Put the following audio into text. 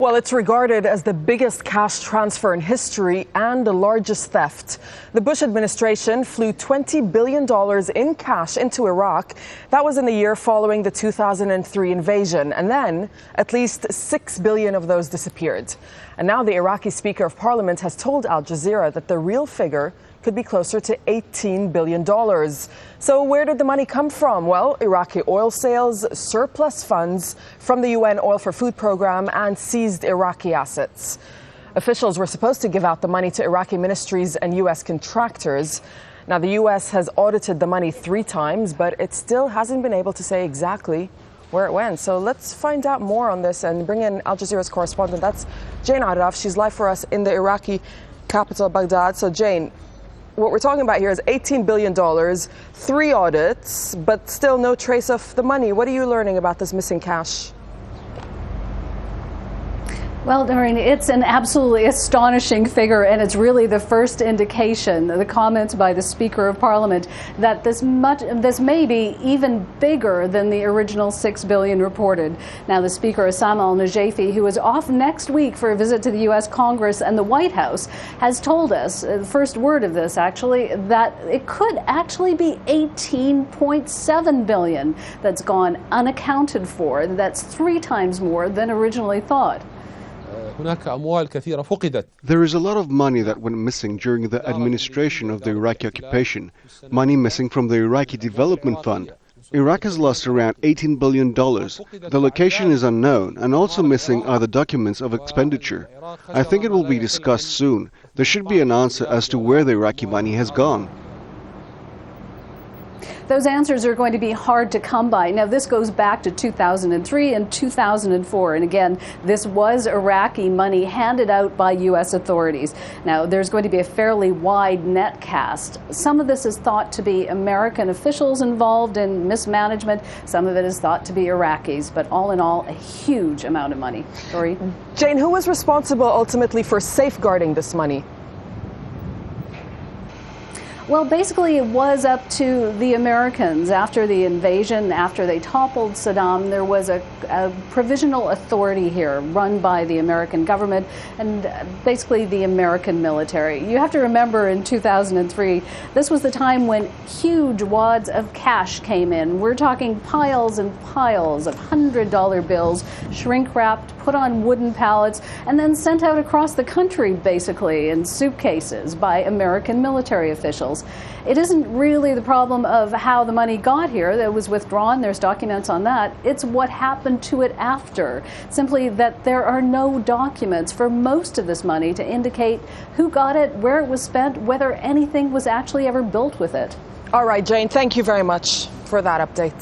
Well, it's regarded as the biggest cash transfer in history and the largest theft. The Bush administration flew $20 billion in cash into Iraq. That was in the year following the 2003 invasion. And then at least $6 billion of those disappeared. And now the Iraqi Speaker of Parliament has told Al Jazeera that the real figure could be closer to $18 billion. So where did the money come from? Well, Iraqi oil sales, surplus funds from the UN Oil for Food program, and seized Iraqi assets. Officials were supposed to give out the money to Iraqi ministries and U.S. contractors. Now, the U.S. has audited the money 3 times, but it still hasn't been able to say exactly where it went. So let's find out more on this and bring in Al Jazeera's correspondent. That's Jane Arraf. She's live for us in the Iraqi capital, Baghdad. So, Jane, what we're talking about here is $18 billion, 3 audits, but still no trace of the money. What are you learning about this missing cash? Well, Doreen, it's an absolutely astonishing figure, and it's really the first indication, the comments by the Speaker of Parliament, that this may be even bigger than the original $6 billion reported. Now, the Speaker, Osama al-Najai, who is off next week for a visit to the U.S. Congress and the White House, has told us, the first word of this actually, that it could actually be $18.7 billion that's gone unaccounted for. That's 3 times more than originally thought. There is a lot of money that went missing during the administration of the Iraqi occupation, money missing from the Iraqi Development Fund. Iraq has lost around $18 billion. The location is unknown, and also missing are the documents of expenditure. I think it will be discussed soon. There should be an answer as to where the Iraqi money has gone. Those answers are going to be hard to come by. Now, this goes back to 2003 and 2004. And again, this was Iraqi money handed out by U.S. authorities. Now, there's going to be a fairly wide net cast. Some of this is thought to be American officials involved in mismanagement. Some of it is thought to be Iraqis. But all in all, a huge amount of money. Dory? Jane, who was responsible ultimately for safeguarding this money? Well, basically, it was up to the Americans. After the invasion, after they toppled Saddam, there was a provisional authority here run by the American government and basically the American military. You have to remember in 2003, this was the time when huge wads of cash came in. We're talking piles and piles of $100 bills, shrink-wrapped, put on wooden pallets, and then sent out across the country, basically, in suitcases by American military officials. It isn't really the problem of how the money got here that was withdrawn. There's documents on that. It's what happened to it after. Simply that there are no documents for most of this money to indicate who got it, where it was spent, whether anything was actually ever built with it. All right, Jane, thank you very much for that update.